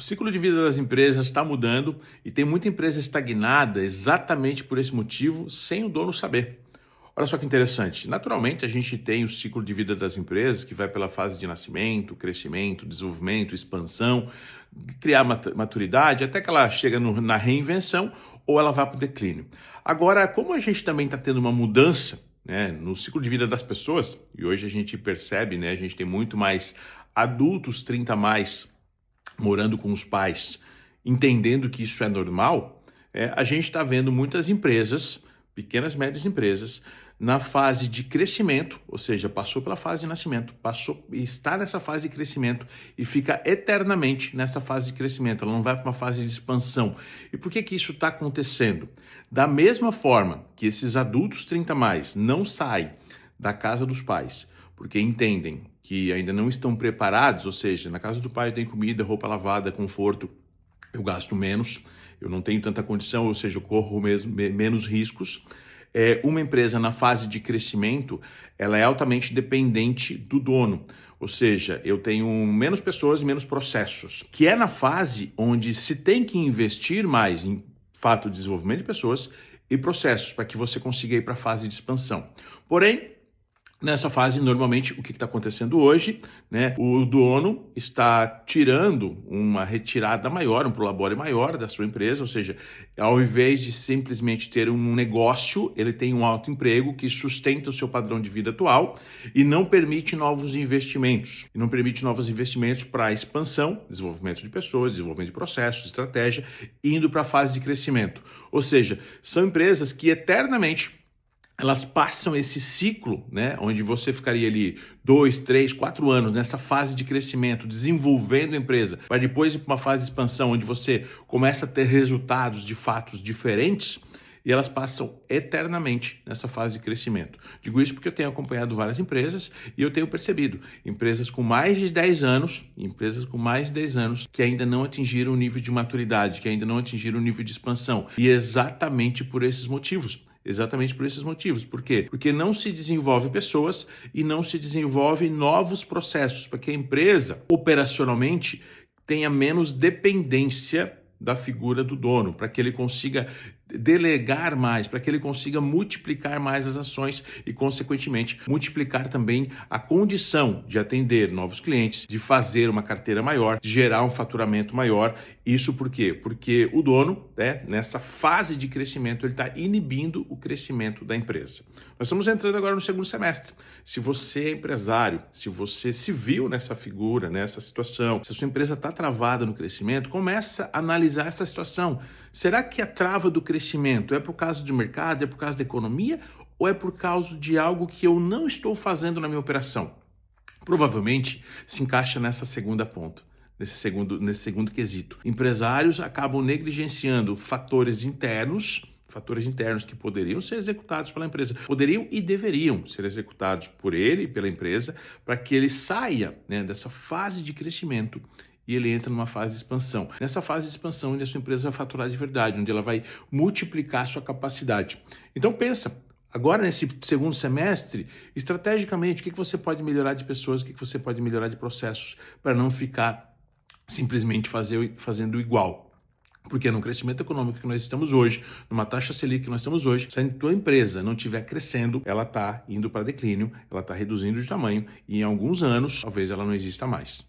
O ciclo de vida das empresas está mudando e tem muita empresa estagnada exatamente por esse motivo, sem o dono saber. Olha só que interessante. Naturalmente, a gente tem o ciclo de vida das empresas que vai pela fase de nascimento, crescimento, desenvolvimento, expansão, criar maturidade, até que ela chega na reinvenção ou ela vai para o declínio. Agora, como a gente também está tendo uma mudança, né, no ciclo de vida das pessoas, e hoje a gente percebe, né, a gente tem muito mais adultos 30 a mais morando com os pais, entendendo que isso é normal, a gente está vendo muitas empresas, pequenas e médias empresas, na fase de crescimento, ou seja, passou pela fase de nascimento, está nessa fase de crescimento e fica eternamente nessa fase de crescimento, ela não vai para uma fase de expansão. E por que isso está acontecendo? Da mesma forma que esses adultos 30 mais não saem da casa dos pais, porque entendem que ainda não estão preparados, ou seja, na casa do pai eu tenho comida, roupa lavada, conforto, eu gasto menos, eu não tenho tanta condição, ou seja, eu corro menos riscos. Uma empresa na fase de crescimento, ela é altamente dependente do dono, ou seja, eu tenho menos pessoas e menos processos, que é na fase onde se tem que investir mais em fato de desenvolvimento de pessoas e processos para que você consiga ir para a fase de expansão. Porém, nessa fase, normalmente, o que está acontecendo hoje, né? O dono está tirando uma retirada maior, um prolabore maior da sua empresa, ou seja, ao invés de simplesmente ter um negócio, ele tem um alto emprego que sustenta o seu padrão de vida atual e não permite novos investimentos. E não permite novos investimentos para expansão, desenvolvimento de pessoas, desenvolvimento de processos, estratégia, indo para a fase de crescimento. Ou seja, são empresas que eternamente elas passam esse ciclo, né, onde você ficaria ali 2, 3, 4 anos nessa fase de crescimento, desenvolvendo a empresa, para depois ir para uma fase de expansão, onde você começa a ter resultados de fatos diferentes, e elas passam eternamente nessa fase de crescimento. Digo isso porque eu tenho acompanhado várias empresas e eu tenho percebido empresas com mais de 10 anos, que ainda não atingiram o nível de maturidade, que ainda não atingiram o nível de expansão. E exatamente por esses motivos. Por quê? Porque não se desenvolve pessoas e não se desenvolve novos processos, para que a empresa, operacionalmente, tenha menos dependência da figura do dono, para que ele consiga delegar mais, para que ele consiga multiplicar mais as ações e, consequentemente, multiplicar também a condição de atender novos clientes, de fazer uma carteira maior, de gerar um faturamento maior. Isso por quê? Porque o dono, nessa fase de crescimento, ele está inibindo o crescimento da empresa. Nós estamos entrando agora no segundo semestre. Se você é empresário, se você se viu nessa figura, nessa situação, se a sua empresa está travada no crescimento, começa a analisar essa situação. Será que a trava do crescimento é por causa do mercado, é por causa da economia ou é por causa de algo que eu não estou fazendo na minha operação? Provavelmente se encaixa nessa segunda ponta, nesse segundo quesito. Empresários acabam negligenciando fatores internos que poderiam ser executados pela empresa, poderiam e deveriam ser executados por ele e pela empresa, para que ele saia, dessa fase de crescimento e ele entra numa fase de expansão. Nessa fase de expansão, onde a sua empresa vai faturar de verdade, onde ela vai multiplicar a sua capacidade. Então pensa, agora nesse segundo semestre, estrategicamente, o que você pode melhorar de pessoas, o que você pode melhorar de processos, para não ficar simplesmente fazendo igual. Porque no crescimento econômico que nós estamos hoje, numa taxa Selic que nós estamos hoje, se a tua empresa não estiver crescendo, ela está indo para declínio, ela está reduzindo de tamanho e em alguns anos, talvez ela não exista mais.